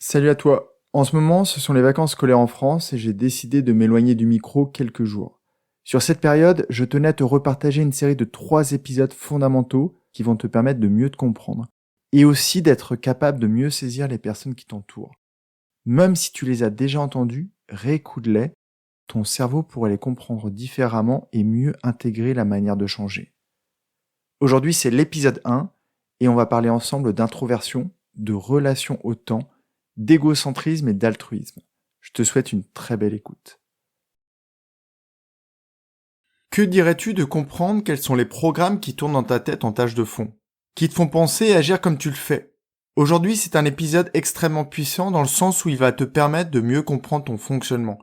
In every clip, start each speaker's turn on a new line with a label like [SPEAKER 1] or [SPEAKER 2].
[SPEAKER 1] Salut à toi. En ce moment, ce sont les vacances scolaires en France et j'ai décidé de m'éloigner du micro quelques jours. Sur cette période, je tenais à te repartager une série de 3 épisodes fondamentaux qui vont te permettre de mieux te comprendre et aussi d'être capable de mieux saisir les personnes qui t'entourent. Même si tu les as déjà entendus, réécoute-les, ton cerveau pourrait les comprendre différemment et mieux intégrer la manière de changer. Aujourd'hui, c'est l'épisode 1 et on va parler ensemble d'introversion, de relation au temps, d'égocentrisme et d'altruisme. Je te souhaite une très belle écoute. Que dirais-tu de comprendre quels sont les programmes qui tournent dans ta tête en tâche de fond, qui te font penser et agir comme tu le fais? Aujourd'hui, c'est un épisode extrêmement puissant dans le sens où il va te permettre de mieux comprendre ton fonctionnement,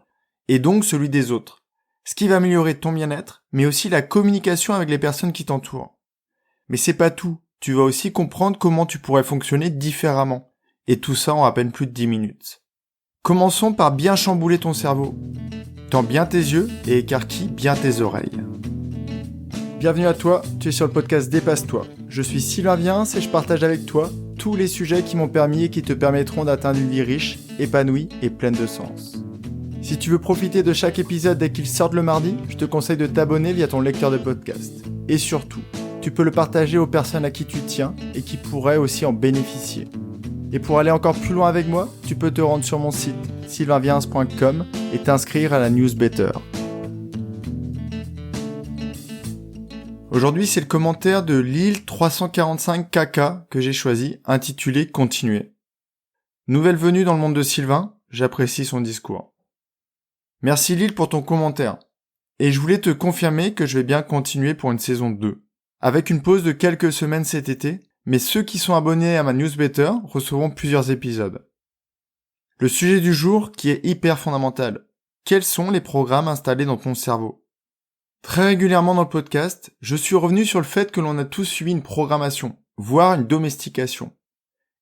[SPEAKER 1] et donc celui des autres, ce qui va améliorer ton bien-être, mais aussi la communication avec les personnes qui t'entourent. Mais c'est pas tout, tu vas aussi comprendre comment tu pourrais fonctionner différemment, et tout ça en à peine plus de 10 minutes. Commençons par bien chambouler ton cerveau. Tends bien tes yeux et écarquille bien tes oreilles. Bienvenue à toi, tu es sur le podcast Dépasse-toi. Je suis Sylvain Viens et je partage avec toi tous les sujets qui m'ont permis et qui te permettront d'atteindre une vie riche, épanouie et pleine de sens. Si tu veux profiter de chaque épisode dès qu'il sort le mardi, je te conseille de t'abonner via ton lecteur de podcast. Et surtout, tu peux le partager aux personnes à qui tu tiens et qui pourraient aussi en bénéficier. Et pour aller encore plus loin avec moi, tu peux te rendre sur mon site sylvainviens.com et t'inscrire à la newsletter. Aujourd'hui, c'est le commentaire de Lille345KK que j'ai choisi, intitulé « Continuer ». Nouvelle venue dans le monde de Sylvain, j'apprécie son discours. Merci Lille pour ton commentaire. Et je voulais te confirmer que je vais bien continuer pour une saison 2, avec une pause de quelques semaines cet été, mais ceux qui sont abonnés à ma newsletter recevront plusieurs épisodes. Le sujet du jour qui est hyper fondamental. Quels sont les programmes installés dans ton cerveau? Très régulièrement dans le podcast, je suis revenu sur le fait que l'on a tous suivi une programmation, voire une domestication.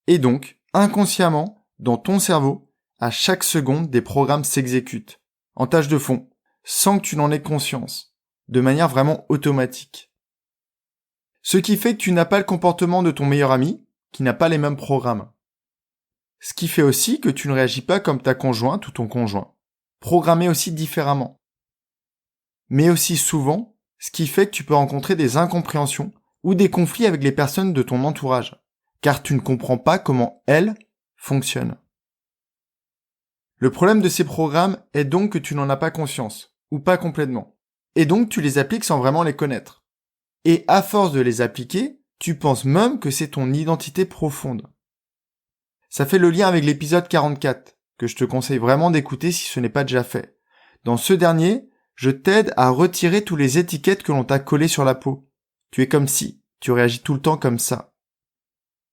[SPEAKER 1] Et donc, inconsciemment, dans ton cerveau, à chaque seconde, des programmes s'exécutent, en tâche de fond, sans que tu n'en aies conscience, de manière vraiment automatique. Ce qui fait que tu n'as pas le comportement de ton meilleur ami, qui n'a pas les mêmes programmes. Ce qui fait aussi que tu ne réagis pas comme ta conjointe ou ton conjoint, programmé aussi différemment. Mais aussi souvent, ce qui fait que tu peux rencontrer des incompréhensions ou des conflits avec les personnes de ton entourage, car tu ne comprends pas comment elles fonctionnent. Le problème de ces programmes est donc que tu n'en as pas conscience, ou pas complètement, et donc tu les appliques sans vraiment les connaître. Et à force de les appliquer, tu penses même que c'est ton identité profonde. Ça fait le lien avec l'épisode 44, que je te conseille vraiment d'écouter si ce n'est pas déjà fait. Dans ce dernier, je t'aide à retirer toutes les étiquettes que l'on t'a collées sur la peau. Tu es comme si, tu réagis tout le temps comme ça.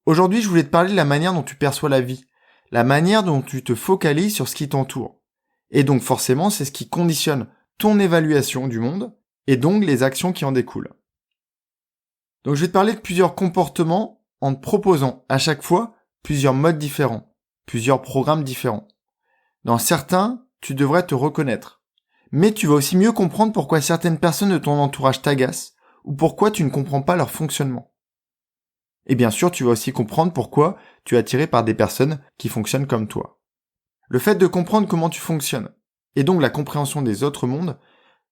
[SPEAKER 1] Aujourd'hui, je voulais te parler de la manière dont tu perçois la vie, la manière dont tu te focalises sur ce qui t'entoure. Et donc forcément, c'est ce qui conditionne ton évaluation du monde, et donc les actions qui en découlent. Donc je vais te parler de plusieurs comportements en te proposant à chaque fois plusieurs modes différents, plusieurs programmes différents. Dans certains, tu devrais te reconnaître. Mais tu vas aussi mieux comprendre pourquoi certaines personnes de ton entourage t'agacent ou pourquoi tu ne comprends pas leur fonctionnement. Et bien sûr, tu vas aussi comprendre pourquoi tu es attiré par des personnes qui fonctionnent comme toi. Le fait de comprendre comment tu fonctionnes, et donc la compréhension des autres mondes,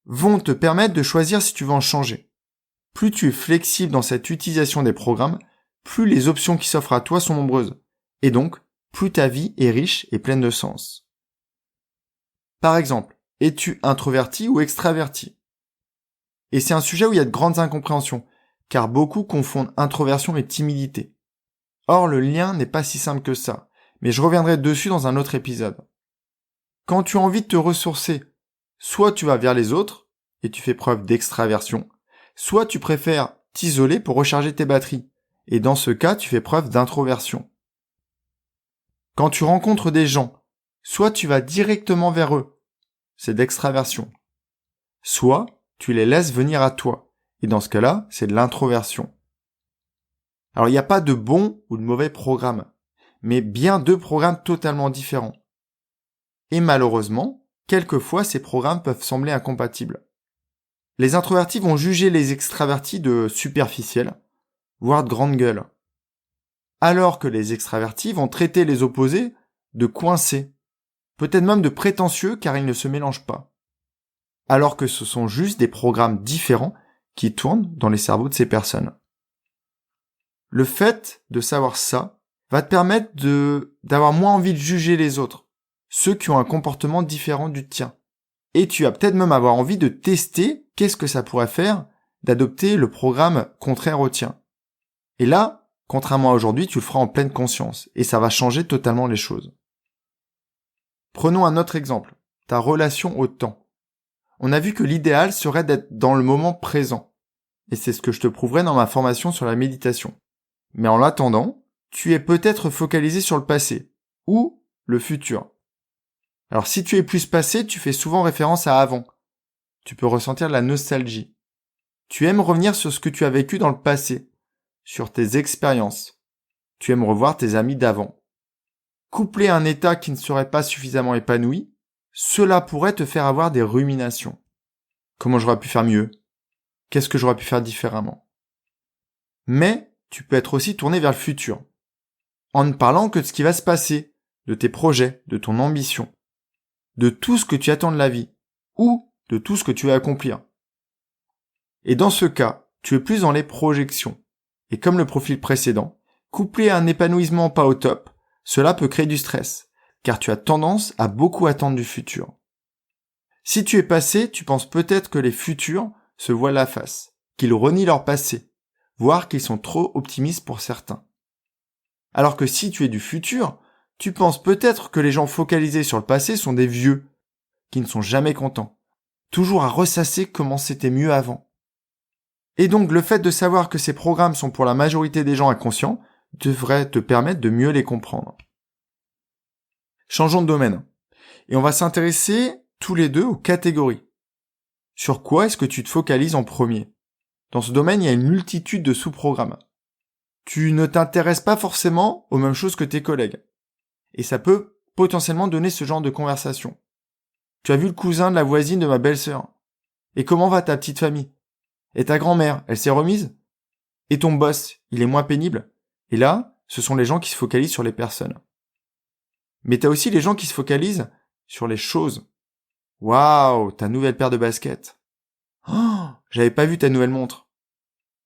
[SPEAKER 1] vont te permettre de choisir si tu veux en changer. Plus tu es flexible dans cette utilisation des programmes, plus les options qui s'offrent à toi sont nombreuses. Et donc, plus ta vie est riche et pleine de sens. Par exemple, es-tu introverti ou extraverti? Et c'est un sujet où il y a de grandes incompréhensions, car beaucoup confondent introversion et timidité. Or, le lien n'est pas si simple que ça, mais je reviendrai dessus dans un autre épisode. Quand tu as envie de te ressourcer, soit tu vas vers les autres, et tu fais preuve d'extraversion, soit tu préfères t'isoler pour recharger tes batteries, et dans ce cas, tu fais preuve d'introversion. Quand tu rencontres des gens, soit tu vas directement vers eux, c'est d'extraversion, soit tu les laisses venir à toi, et dans ce cas-là, c'est de l'introversion. Alors il n'y a pas de bon ou de mauvais programme, mais bien deux programmes totalement différents. Et malheureusement, quelquefois ces programmes peuvent sembler incompatibles. Les introvertis vont juger les extravertis de superficiels, voire de grande gueule. Alors que les extravertis vont traiter les opposés de coincé, peut-être même de prétentieux car ils ne se mélangent pas. Alors que ce sont juste des programmes différents qui tournent dans les cerveaux de ces personnes. Le fait de savoir ça va te permettre d'avoir moins envie de juger les autres, ceux qui ont un comportement différent du tien. Et tu vas peut-être même avoir envie de tester qu'est-ce que ça pourrait faire d'adopter le programme contraire au tien. Et là, contrairement à aujourd'hui, tu le feras en pleine conscience et ça va changer totalement les choses. Prenons un autre exemple, ta relation au temps. On a vu que l'idéal serait d'être dans le moment présent. Et c'est ce que je te prouverai dans ma formation sur la méditation. Mais en l'attendant, tu es peut-être focalisé sur le passé ou le futur. Alors si tu es plus passé, tu fais souvent référence à avant. Tu peux ressentir de la nostalgie. Tu aimes revenir sur ce que tu as vécu dans le passé, sur tes expériences. Tu aimes revoir tes amis d'avant. Couplé à un état qui ne serait pas suffisamment épanoui, cela pourrait te faire avoir des ruminations. Comment j'aurais pu faire mieux ? Qu'est-ce que j'aurais pu faire différemment ? Mais tu peux être aussi tourné vers le futur, en ne parlant que de ce qui va se passer, de tes projets, de ton ambition, de tout ce que tu attends de la vie, ou de tout ce que tu veux accomplir. Et dans ce cas, tu es plus dans les projections. Et comme le profil précédent, couplé à un épanouissement pas au top, cela peut créer du stress, car tu as tendance à beaucoup attendre du futur. Si tu es passé, tu penses peut-être que les futurs se voilent la face, qu'ils renient leur passé, voire qu'ils sont trop optimistes pour certains. Alors que si tu es du futur, tu penses peut-être que les gens focalisés sur le passé sont des vieux, qui ne sont jamais contents, toujours à ressasser comment c'était mieux avant. Et donc le fait de savoir que ces programmes sont pour la majorité des gens inconscients devrait te permettre de mieux les comprendre. Changeons de domaine. Et on va s'intéresser tous les deux aux catégories. Sur quoi est-ce que tu te focalises en premier ? Dans ce domaine, il y a une multitude de sous-programmes. Tu ne t'intéresses pas forcément aux mêmes choses que tes collègues. Et ça peut potentiellement donner ce genre de conversation. Tu as vu le cousin de la voisine de ma belle-sœur ? Et comment va ta petite famille ? Et ta grand-mère, elle s'est remise ? Et ton boss, il est moins pénible ? Et là, ce sont les gens qui se focalisent sur les personnes. Mais t'as aussi les gens qui se focalisent sur les choses. Waouh, ta nouvelle paire de baskets. Oh, j'avais pas vu ta nouvelle montre.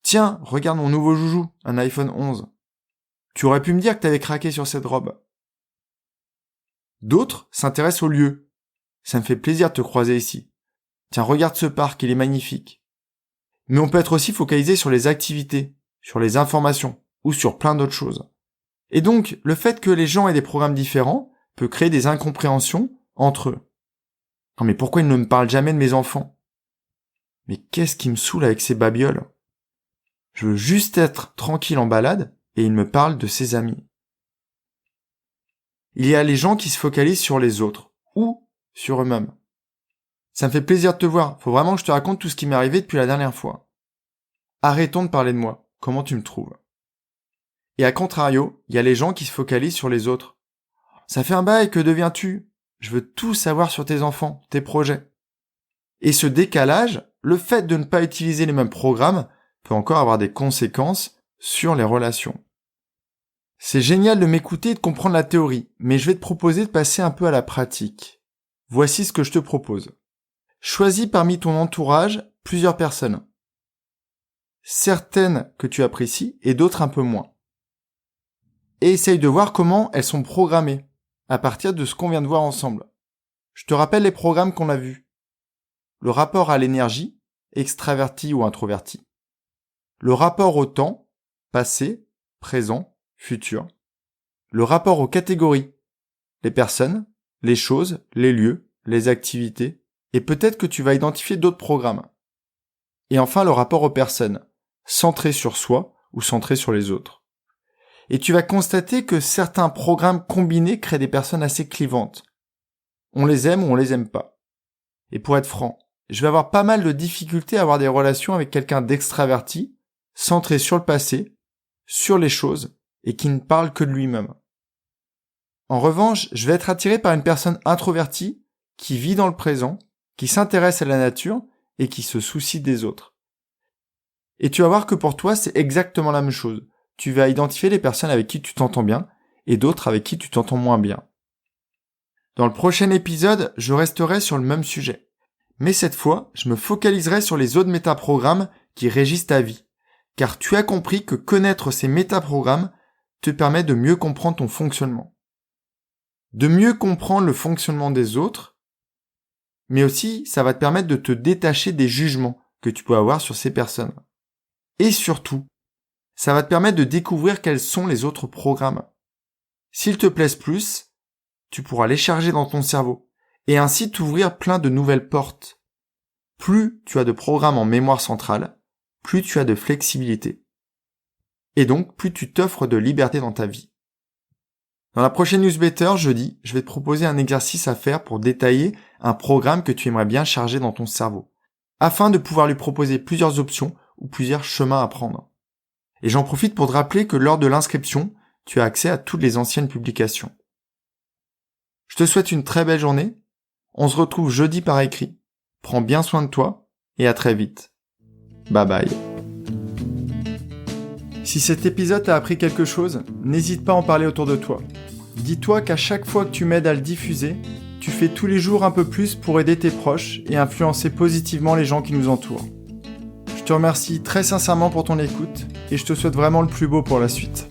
[SPEAKER 1] Tiens, regarde mon nouveau joujou, un iPhone 11. Tu aurais pu me dire que t'avais craqué sur cette robe. D'autres s'intéressent au lieu. Ça me fait plaisir de te croiser ici. Tiens, regarde ce parc, il est magnifique. Mais on peut être aussi focalisé sur les activités, sur les informations, ou sur plein d'autres choses. Et donc, le fait que les gens aient des programmes différents peut créer des incompréhensions entre eux. Non mais pourquoi ils ne me parlent jamais de mes enfants ? Mais qu'est-ce qui me saoule avec ces babioles ? Je veux juste être tranquille en balade et il me parle de ses amis. Il y a les gens qui se focalisent sur les autres, ou sur eux-mêmes. Ça me fait plaisir de te voir, faut vraiment que je te raconte tout ce qui m'est arrivé depuis la dernière fois. Arrêtons de parler de moi, comment tu me trouves ? Et à contrario, il y a les gens qui se focalisent sur les autres. Ça fait un bail, que deviens-tu ? Je veux tout savoir sur tes enfants, tes projets. Et ce décalage, le fait de ne pas utiliser les mêmes programmes, peut encore avoir des conséquences sur les relations. C'est génial de m'écouter et de comprendre la théorie, mais je vais te proposer de passer un peu à la pratique. Voici ce que je te propose. Choisis parmi ton entourage plusieurs personnes. Certaines que tu apprécies et d'autres un peu moins. Et essaye de voir comment elles sont programmées, à partir de ce qu'on vient de voir ensemble. Je te rappelle les programmes qu'on a vus. Le rapport à l'énergie, extraverti ou introverti. Le rapport au temps, passé, présent, futur. Le rapport aux catégories, les personnes, les choses, les lieux, les activités, et peut-être que tu vas identifier d'autres programmes. Et enfin le rapport aux personnes, centré sur soi ou centré sur les autres. Et tu vas constater que certains programmes combinés créent des personnes assez clivantes. On les aime ou on les aime pas. Et pour être franc, je vais avoir pas mal de difficultés à avoir des relations avec quelqu'un d'extraverti, centré sur le passé, sur les choses, et qui ne parle que de lui-même. En revanche, je vais être attiré par une personne introvertie, qui vit dans le présent, qui s'intéresse à la nature, et qui se soucie des autres. Et tu vas voir que pour toi, c'est exactement la même chose. Tu vas identifier les personnes avec qui tu t'entends bien, et d'autres avec qui tu t'entends moins bien. Dans le prochain épisode, je resterai sur le même sujet. Mais cette fois, je me focaliserai sur les autres métaprogrammes qui régissent ta vie. Car tu as compris que connaître ces métaprogrammes te permet de mieux comprendre ton fonctionnement. De mieux comprendre le fonctionnement des autres, mais aussi ça va te permettre de te détacher des jugements que tu peux avoir sur ces personnes. Et surtout, ça va te permettre de découvrir quels sont les autres programmes. S'ils te plaisent plus, tu pourras les charger dans ton cerveau et ainsi t'ouvrir plein de nouvelles portes. Plus tu as de programmes en mémoire centrale, plus tu as de flexibilité. Et donc, plus tu t'offres de liberté dans ta vie. Dans la prochaine newsletter, jeudi, je vais te proposer un exercice à faire pour détailler un programme que tu aimerais bien charger dans ton cerveau, afin de pouvoir lui proposer plusieurs options ou plusieurs chemins à prendre. Et j'en profite pour te rappeler que lors de l'inscription, tu as accès à toutes les anciennes publications. Je te souhaite une très belle journée. On se retrouve jeudi par écrit. Prends bien soin de toi et à très vite. Bye bye. Si cet épisode t'a appris quelque chose, n'hésite pas à en parler autour de toi. Dis-toi qu'à chaque fois que tu m'aides à le diffuser, tu fais tous les jours un peu plus pour aider tes proches et influencer positivement les gens qui nous entourent. Je te remercie très sincèrement pour ton écoute et je te souhaite vraiment le plus beau pour la suite.